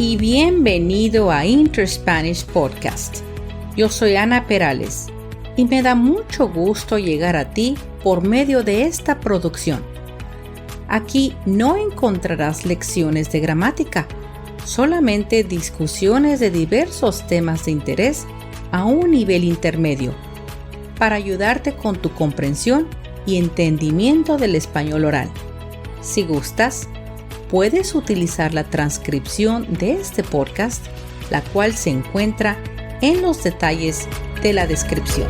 y bienvenido a Inter-Spanish Podcast. Yo soy Ana Perales y me da mucho gusto llegar a ti por medio de esta producción. Aquí no encontrarás lecciones de gramática, solamente discusiones de diversos temas de interés a un nivel intermedio, para ayudarte con tu comprensión y entendimiento del español oral. Si gustas, puedes utilizar la transcripción de este podcast, la cual se encuentra en los detalles de la descripción.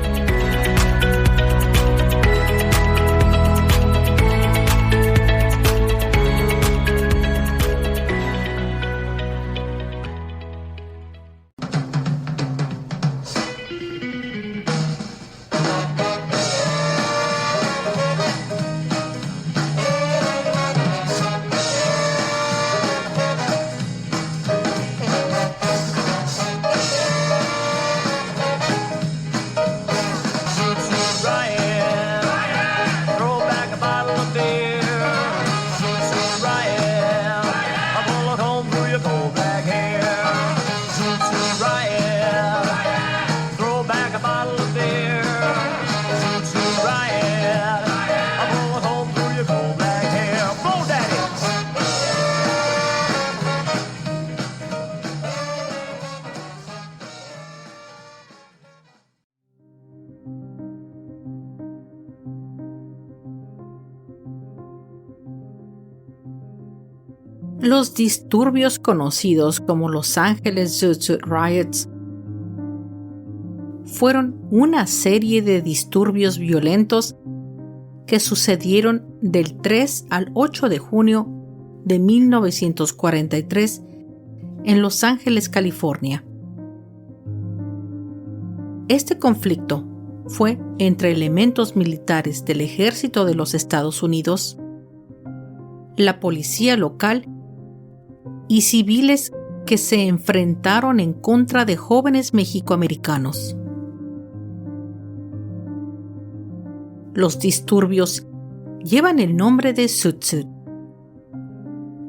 Los disturbios conocidos como Los Ángeles Zoot Suit Riots fueron una serie de disturbios violentos que sucedieron del 3 al 8 de junio de 1943 en Los Ángeles, California. Este conflicto fue entre elementos militares del Ejército de los Estados Unidos, la policía local y civiles que se enfrentaron en contra de jóvenes mexicoamericanos. Los disturbios llevan el nombre de Zoot Suit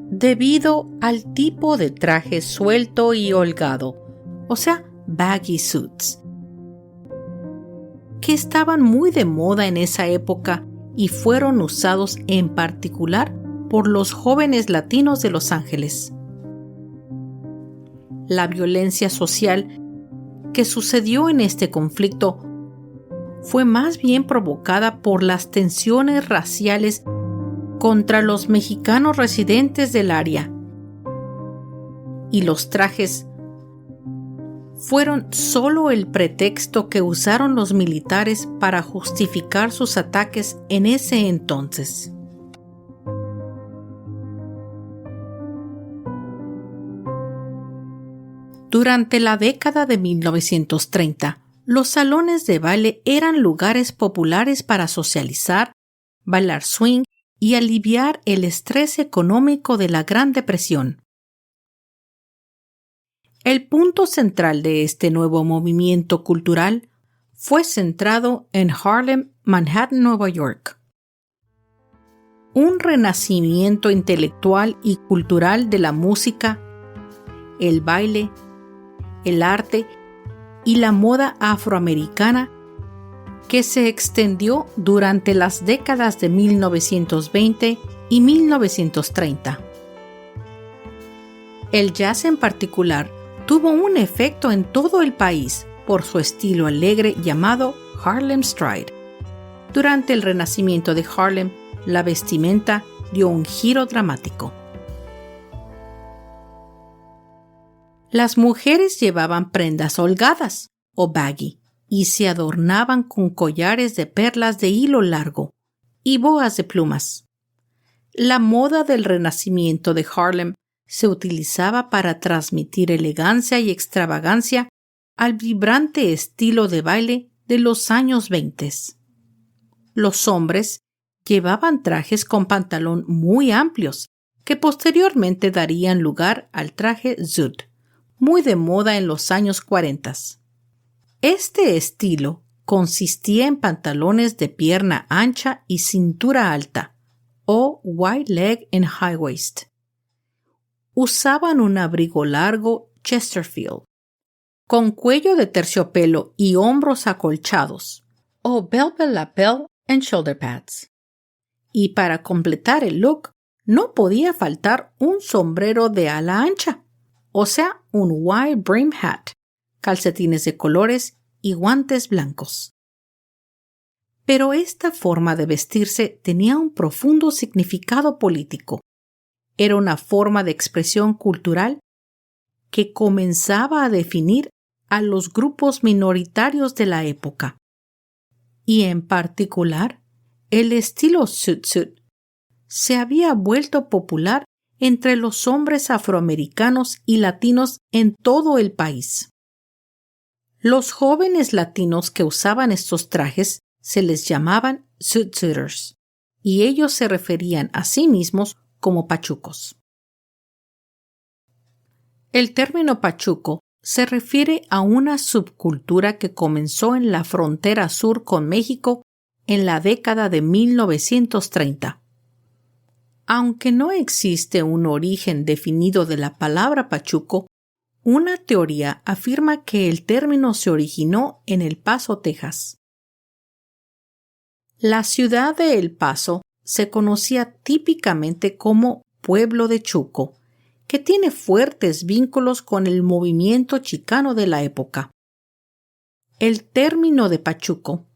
debido al tipo de traje suelto y holgado, o sea, baggy suits, que estaban muy de moda en esa época y fueron usados en particular por los jóvenes latinos de Los Ángeles. La violencia social que sucedió en este conflicto fue más bien provocada por las tensiones raciales contra los mexicanos residentes del área, y los trajes fueron solo el pretexto que usaron los militares para justificar sus ataques en ese entonces. Durante la década de 1930, los salones de baile eran lugares populares para socializar, bailar swing y aliviar el estrés económico de la Gran Depresión. El punto central de este nuevo movimiento cultural fue centrado en Harlem, Manhattan, Nueva York. Un renacimiento intelectual y cultural de la música, el baile, el arte y la moda afroamericana que se extendió durante las décadas de 1920 y 1930. El jazz en particular tuvo un efecto en todo el país por su estilo alegre llamado Harlem Stride. Durante el renacimiento de Harlem, la vestimenta dio un giro dramático. Las mujeres llevaban prendas holgadas o baggy y se adornaban con collares de perlas de hilo largo y boas de plumas. La moda del renacimiento de Harlem se utilizaba para transmitir elegancia y extravagancia al vibrante estilo de baile de los años 20. Los hombres llevaban trajes con pantalón muy amplios que posteriormente darían lugar al traje zoot, muy de moda en los años 40. Este estilo consistía en pantalones de pierna ancha y cintura alta, o wide leg and high waist, usaban un abrigo largo Chesterfield, con cuello de terciopelo y hombros acolchados, o belle lapel and shoulder pads. Y para completar el look, no podía faltar un sombrero de ala ancha, o sea, un wide brim hat, calcetines de colores y guantes blancos. Pero esta forma de vestirse tenía un profundo significado político. Era una forma de expresión cultural que comenzaba a definir a los grupos minoritarios de la época. Y en particular, el estilo zoot-suit se había vuelto popular entre los hombres afroamericanos y latinos en todo el país. Los jóvenes latinos que usaban estos trajes se les llamaban zoot-suiters, y ellos se referían a sí mismos como pachucos. El término pachuco se refiere a una subcultura que comenzó en la frontera sur con México en la década de 1930. Aunque no existe un origen definido de la palabra pachuco, una teoría afirma que el término se originó en El Paso, Texas. La ciudad de El Paso se conocía típicamente como Pueblo de Chuco, que tiene fuertes vínculos con el movimiento chicano de la época. El término de pachuco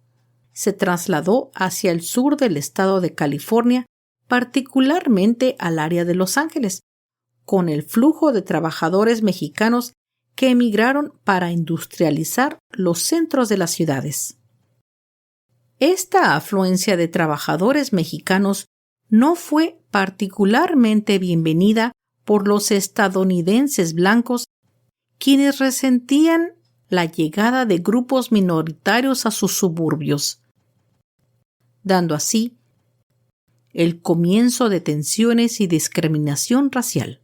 se trasladó hacia el sur del estado de California, particularmente al área de Los Ángeles, con el flujo de trabajadores mexicanos que emigraron para industrializar los centros de las ciudades. Esta afluencia de trabajadores mexicanos no fue particularmente bienvenida por los estadounidenses blancos, quienes resentían la llegada de grupos minoritarios a sus suburbios, dando así el comienzo de tensiones y discriminación racial.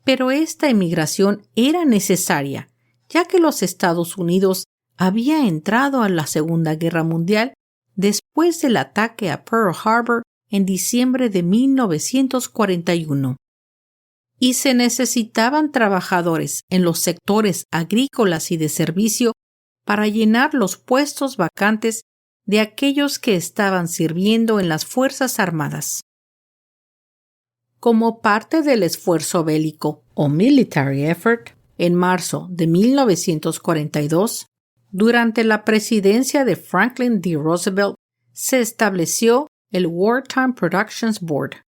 Pero esta emigración era necesaria, ya que los Estados Unidos había entrado a la Segunda Guerra Mundial después del ataque a Pearl Harbor en diciembre de 1941. Y se necesitaban trabajadores en los sectores agrícolas y de servicio para llenar los puestos vacantes de aquellos que estaban sirviendo en las Fuerzas Armadas. Como parte del esfuerzo bélico o military effort, en marzo de 1942, durante la presidencia de Franklin D. Roosevelt, se estableció el Wartime Productions Board,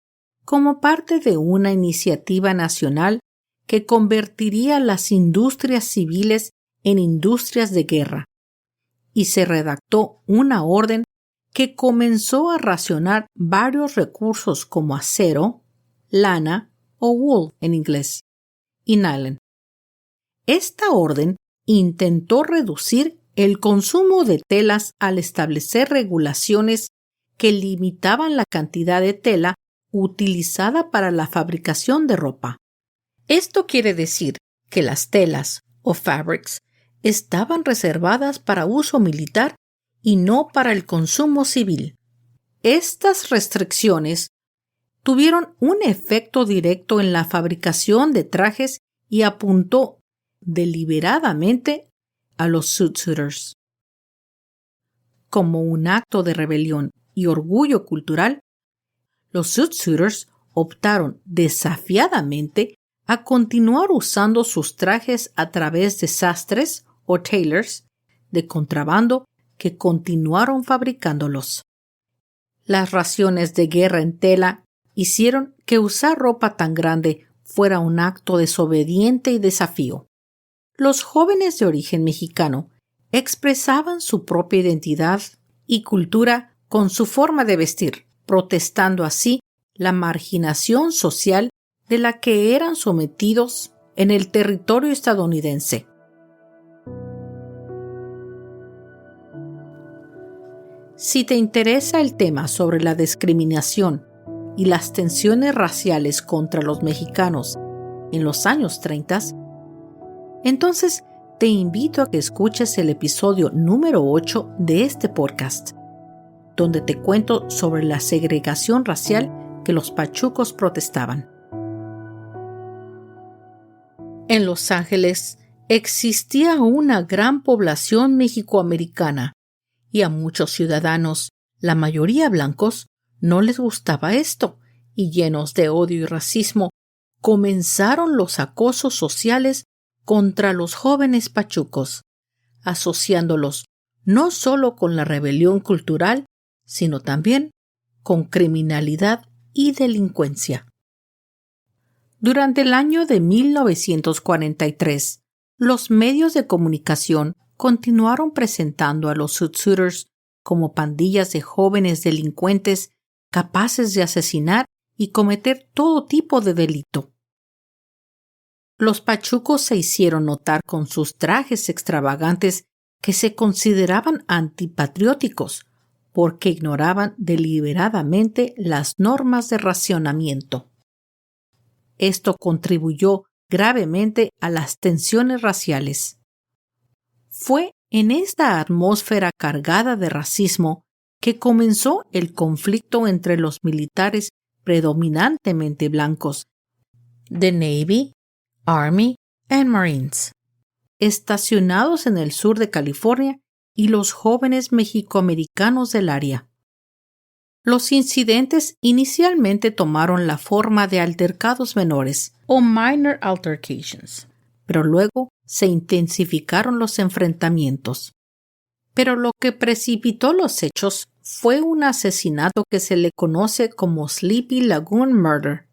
como parte de una iniciativa nacional que convertiría las industrias civiles en industrias de guerra, y se redactó una orden que comenzó a racionar varios recursos como acero, lana o wool en inglés, y nylon. Esta orden intentó reducir el consumo de telas al establecer regulaciones que limitaban la cantidad de tela utilizada para la fabricación de ropa. Esto quiere decir que las telas o fabrics estaban reservadas para uso militar y no para el consumo civil. Estas restricciones tuvieron un efecto directo en la fabricación de trajes y apuntó deliberadamente a los zoot-suiters. Como un acto de rebelión y orgullo cultural, los zoot-suiters optaron desafiadamente a continuar usando sus trajes a través de sastres o tailors de contrabando que continuaron fabricándolos. Las raciones de guerra en tela hicieron que usar ropa tan grande fuera un acto desobediente y desafío. Los jóvenes de origen mexicano expresaban su propia identidad y cultura con su forma de vestir, protestando así la marginación social de la que eran sometidos en el territorio estadounidense. Si te interesa el tema sobre la discriminación y las tensiones raciales contra los mexicanos en los años 30, entonces te invito a que escuches el episodio número 8 de este podcast, donde te cuento sobre la segregación racial que los pachucos protestaban. En Los Ángeles existía una gran población mexicoamericana y a muchos ciudadanos, la mayoría blancos, no les gustaba esto y llenos de odio y racismo, comenzaron los acosos sociales contra los jóvenes pachucos, asociándolos no solo con la rebelión cultural, sino también con criminalidad y delincuencia. Durante el año de 1943, los medios de comunicación continuaron presentando a los Zoot-Suiters como pandillas de jóvenes delincuentes capaces de asesinar y cometer todo tipo de delito. Los pachucos se hicieron notar con sus trajes extravagantes que se consideraban antipatrióticos porque ignoraban deliberadamente las normas de racionamiento. Esto contribuyó gravemente a las tensiones raciales. Fue en esta atmósfera cargada de racismo que comenzó el conflicto entre los militares predominantemente blancos de Navy, Army and Marines, estacionados en el sur de California, y los jóvenes mexicoamericanos del área. Los incidentes inicialmente tomaron la forma de altercados menores o minor altercations, pero luego se intensificaron los enfrentamientos. Pero lo que precipitó los hechos fue un asesinato que se le conoce como Sleepy Lagoon Murder.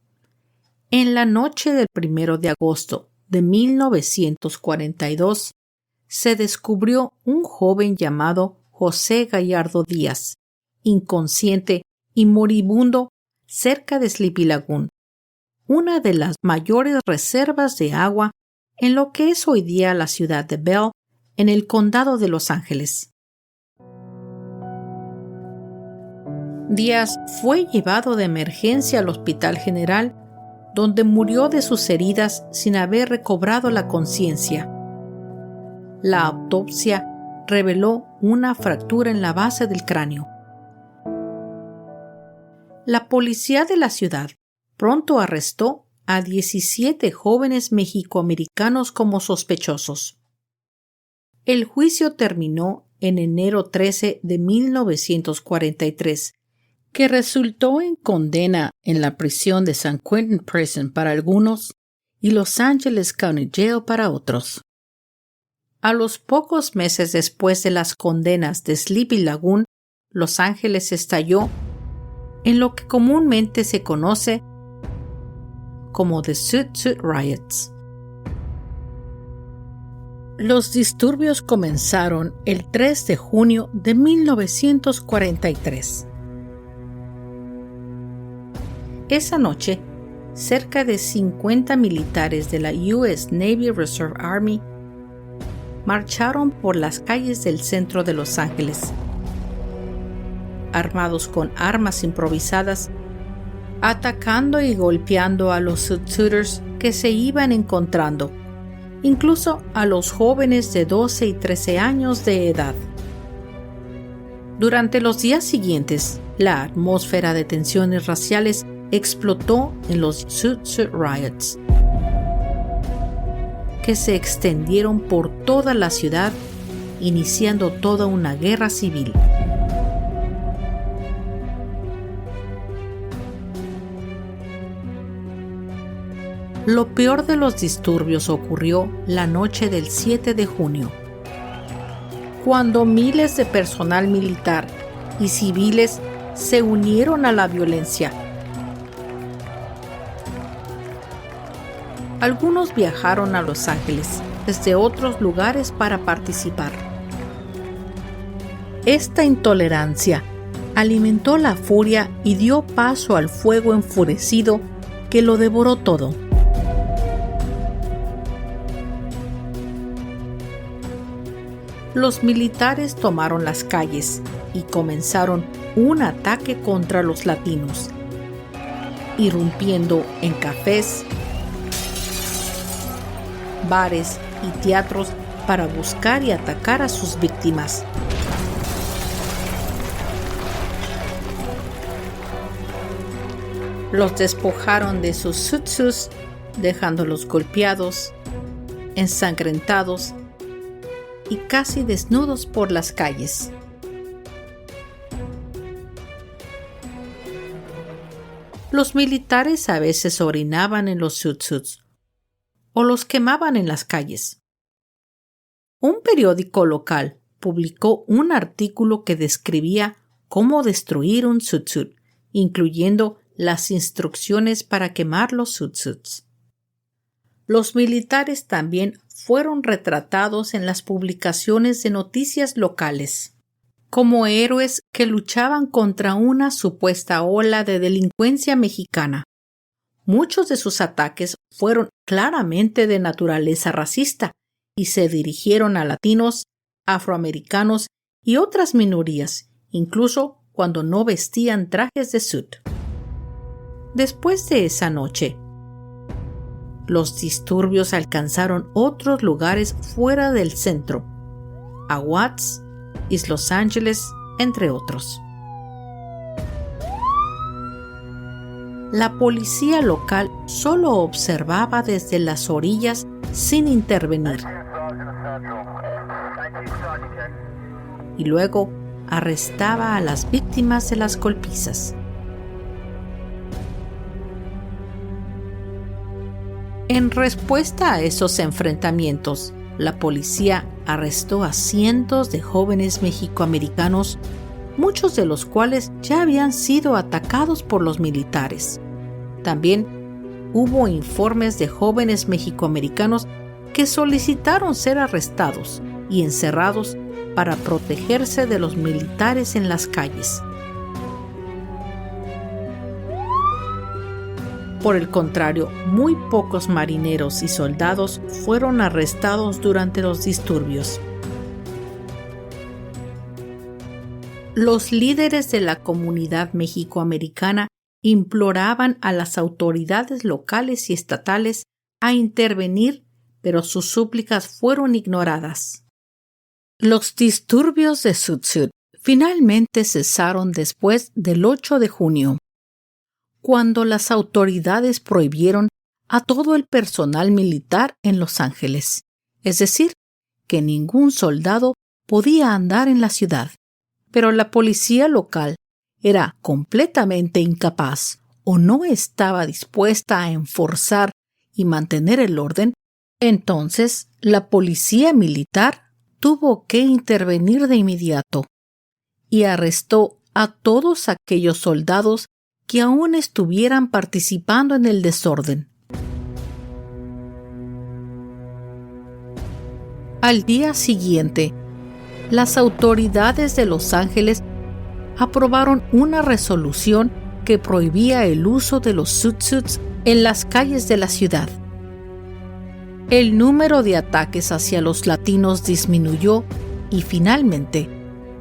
En la noche del 1 de agosto de 1942, se descubrió un joven llamado José Gallardo Díaz, inconsciente y moribundo cerca de Sleepy Lagoon, una de las mayores reservas de agua en lo que es hoy día la ciudad de Bell, en el condado de Los Ángeles. Díaz fue llevado de emergencia al Hospital General, donde murió de sus heridas sin haber recobrado la conciencia. La autopsia reveló una fractura en la base del cráneo. La policía de la ciudad pronto arrestó a 17 jóvenes mexicoamericanos como sospechosos. El juicio terminó en enero 13 de 1943, que resultó en condena en la prisión de San Quentin Prison para algunos y Los Angeles County Jail para otros. A los pocos meses después de las condenas de Sleepy Lagoon, Los Ángeles estalló en lo que comúnmente se conoce como The Zoot Suit Riots. Los disturbios comenzaron el 3 de junio de 1943. Esa noche, cerca de 50 militares de la US Navy Reserve Army marcharon por las calles del centro de Los Ángeles, armados con armas improvisadas, atacando y golpeando a los Zoot-Suiters que se iban encontrando, incluso a los jóvenes de 12 y 13 años de edad. Durante los días siguientes, la atmósfera de tensiones raciales explotó en los Zoot Suit Riots, que se extendieron por toda la ciudad, iniciando toda una guerra civil. Lo peor de los disturbios ocurrió la noche del 7 de junio, cuando miles de personal militar y civiles se unieron a la violencia. Algunos viajaron a Los Ángeles desde otros lugares para participar. Esta intolerancia alimentó la furia y dio paso al fuego enfurecido que lo devoró todo. Los militares tomaron las calles y comenzaron un ataque contra los latinos, irrumpiendo en cafés, bares y teatros para buscar y atacar a sus víctimas. Los despojaron de sus zoot-suits, dejándolos golpeados, ensangrentados y casi desnudos por las calles. Los militares a veces orinaban en los zoot suits o los quemaban en las calles. Un periódico local publicó un artículo que describía cómo destruir un zoot suit, incluyendo las instrucciones para quemar los zoot suits. Los militares también fueron retratados en las publicaciones de noticias locales como héroes que luchaban contra una supuesta ola de delincuencia mexicana. Muchos de sus ataques fueron claramente de naturaleza racista y se dirigieron a latinos, afroamericanos y otras minorías, incluso cuando no vestían trajes de suit. Después de esa noche, los disturbios alcanzaron otros lugares fuera del centro, a Watts y Los Ángeles, entre otros. La policía local solo observaba desde las orillas sin intervenir. Y luego arrestaba a las víctimas de las golpizas. En respuesta a esos enfrentamientos, la policía arrestó a cientos de jóvenes mexicoamericanos, muchos de los cuales ya habían sido atacados por los militares. También hubo informes de jóvenes mexicoamericanos que solicitaron ser arrestados y encerrados para protegerse de los militares en las calles. Por el contrario, muy pocos marineros y soldados fueron arrestados durante los disturbios. Los líderes de la comunidad mexicoamericana imploraban a las autoridades locales y estatales a intervenir, pero sus súplicas fueron ignoradas. Los disturbios de Zoot Suit finalmente cesaron después del 8 de junio. Cuando las autoridades prohibieron a todo el personal militar en Los Ángeles, es decir, que ningún soldado podía andar en la ciudad. Pero la policía local era completamente incapaz o no estaba dispuesta a enforzar y mantener el orden, entonces la policía militar tuvo que intervenir de inmediato y arrestó a todos aquellos soldados que aún estuvieran participando en el desorden. Al día siguiente, las autoridades de Los Ángeles aprobaron una resolución que prohibía el uso de los zoot suits en las calles de la ciudad. El número de ataques hacia los latinos disminuyó y finalmente,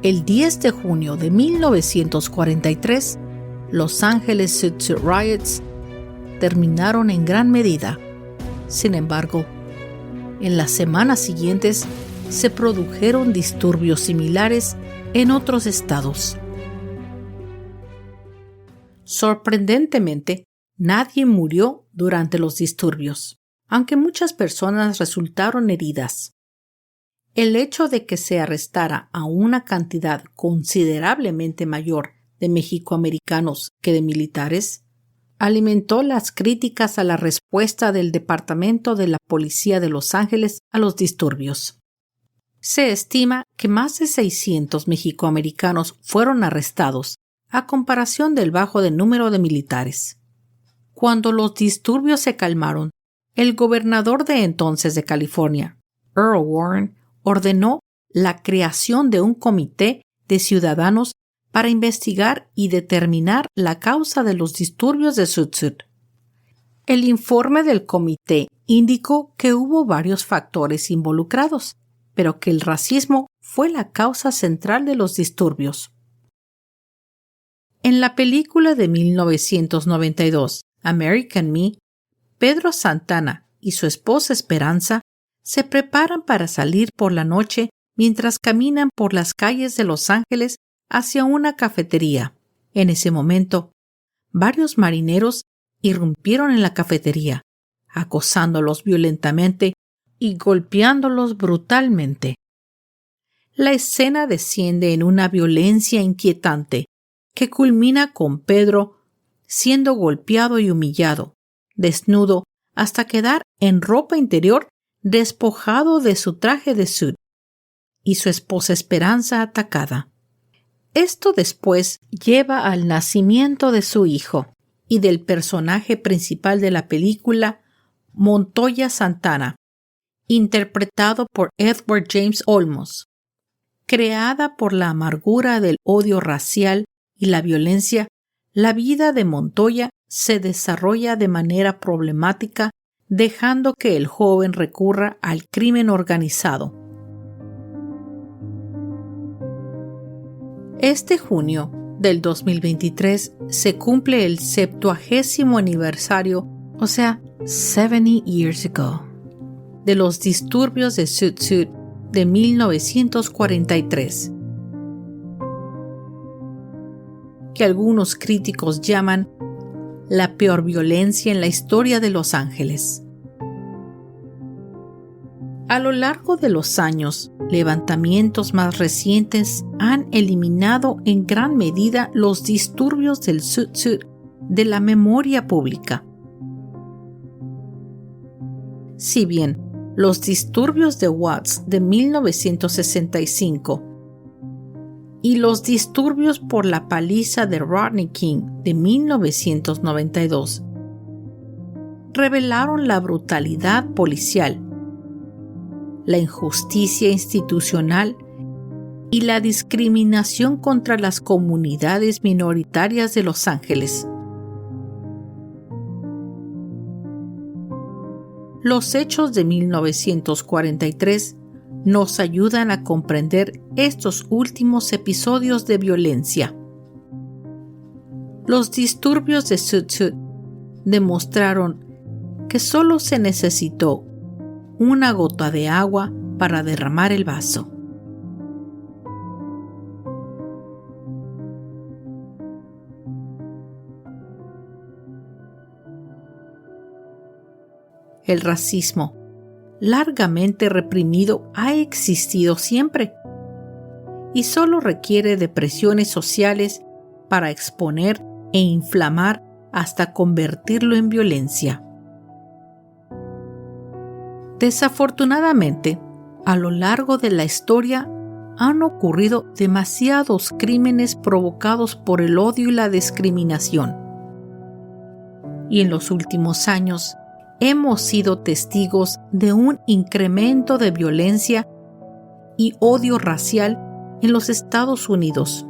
el 10 de junio de 1943, Los Ángeles Zoot Suit Riots terminaron en gran medida. Sin embargo, en las semanas siguientes se produjeron disturbios similares en otros estados. Sorprendentemente, nadie murió durante los disturbios, aunque muchas personas resultaron heridas. El hecho de que se arrestara a una cantidad considerablemente mayor de mexicoamericanos que de militares alimentó las críticas a la respuesta del Departamento de la Policía de Los Ángeles a los disturbios. Se estima que más de 600 mexicoamericanos fueron arrestados, a comparación del bajo número de militares. Cuando los disturbios se calmaron, el gobernador de entonces de California, Earl Warren, ordenó la creación de un comité de ciudadanos para investigar y determinar la causa de los disturbios de Zoot Suit. El informe del comité indicó que hubo varios factores involucrados, pero que el racismo fue la causa central de los disturbios. En la película de 1992, American Me, Pedro Santana y su esposa Esperanza se preparan para salir por la noche mientras caminan por las calles de Los Ángeles hacia una cafetería. En ese momento, varios marineros irrumpieron en la cafetería, acosándolos violentamente y golpeándolos brutalmente. La escena desciende en una violencia inquietante que culmina con Pedro siendo golpeado y humillado, desnudo hasta quedar en ropa interior, despojado de su traje de sud, y su esposa Esperanza atacada. Esto después lleva al nacimiento de su hijo y del personaje principal de la película, Montoya Santana, interpretado por Edward James Olmos. Creada por la amargura del odio racial y la violencia, la vida de Montoya se desarrolla de manera problemática, dejando que el joven recurra al crimen organizado. Este junio del 2023 se cumple el 70º aniversario, 70 years ago, de los disturbios de Zoot Suit de 1943, que algunos críticos llaman la peor violencia en la historia de Los Ángeles. A lo largo de los años, levantamientos más recientes han eliminado en gran medida los disturbios del Zoot Suit de la memoria pública. Si bien los disturbios de Watts de 1965 y los disturbios por la paliza de Rodney King de 1992 revelaron la brutalidad policial, la injusticia institucional y la discriminación contra las comunidades minoritarias de Los Ángeles. Los hechos de 1943 nos ayudan a comprender estos últimos episodios de violencia. Los disturbios de Zoot Suit demostraron que solo se necesitó una gota de agua para derramar el vaso. El racismo, largamente reprimido, ha existido siempre y solo requiere de presiones sociales para exponer e inflamar hasta convertirlo en violencia. Desafortunadamente, a lo largo de la historia han ocurrido demasiados crímenes provocados por el odio y la discriminación. Y en los últimos años, hemos sido testigos de un incremento de violencia y odio racial en los Estados Unidos,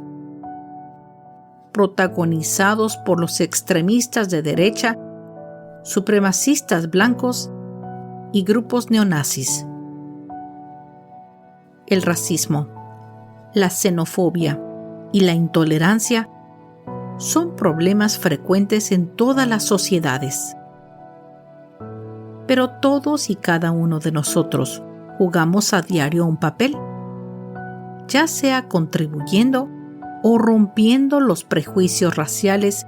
protagonizados por los extremistas de derecha, supremacistas blancos y grupos neonazis. El racismo, la xenofobia y la intolerancia son problemas frecuentes en todas las sociedades. Pero todos y cada uno de nosotros jugamos a diario un papel, ya sea contribuyendo o rompiendo los prejuicios raciales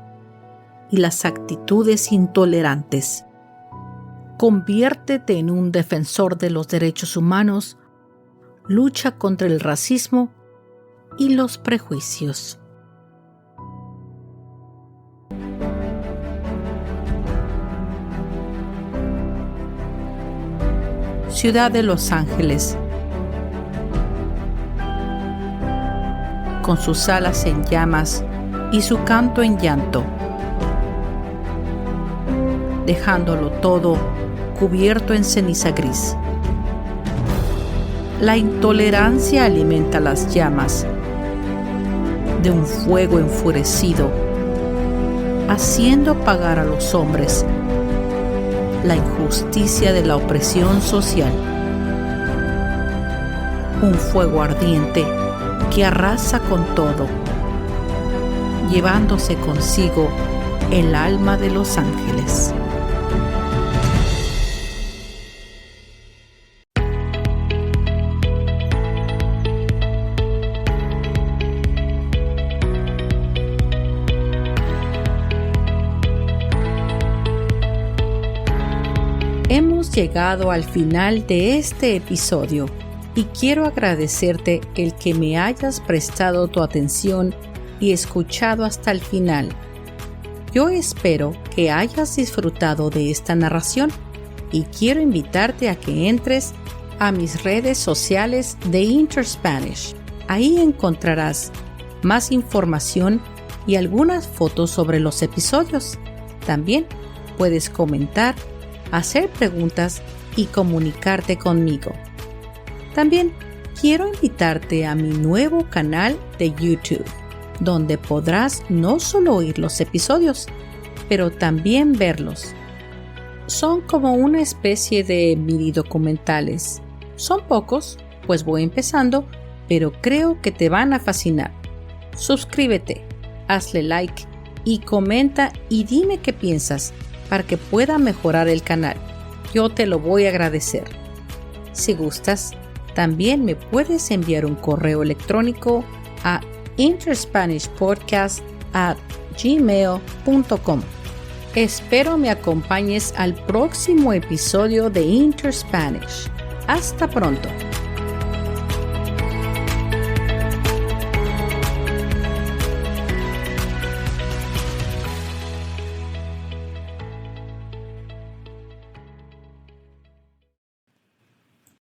y las actitudes intolerantes. Conviértete en un defensor de los derechos humanos, lucha contra el racismo y los prejuicios. Ciudad de Los Ángeles, con sus alas en llamas y su canto en llanto, dejándolo todo cubierto en ceniza gris. La intolerancia alimenta las llamas de un fuego enfurecido, haciendo pagar a los hombres la injusticia de la opresión social. Un fuego ardiente que arrasa con todo, llevándose consigo el alma de Los Ángeles. llegado al final de este episodio y quiero agradecerte el que me hayas prestado tu atención y escuchado hasta el final. Yo espero que hayas disfrutado de esta narración y quiero invitarte a que entres a mis redes sociales de InterSpanish. Ahí encontrarás más información y algunas fotos sobre los episodios. También puedes comentar, hacer preguntas y comunicarte conmigo. También quiero invitarte a mi nuevo canal de YouTube, donde podrás no solo oír los episodios, pero también verlos. Son como una especie de mini documentales. Son pocos, pues voy empezando, pero creo que te van a fascinar. Suscríbete, hazle like y comenta y dime qué piensas para que pueda mejorar el canal. Yo te lo voy a agradecer. Si gustas, también me puedes enviar un correo electrónico a interspanishpodcast@gmail.com. Espero me acompañes al próximo episodio de InterSpanish. Hasta pronto.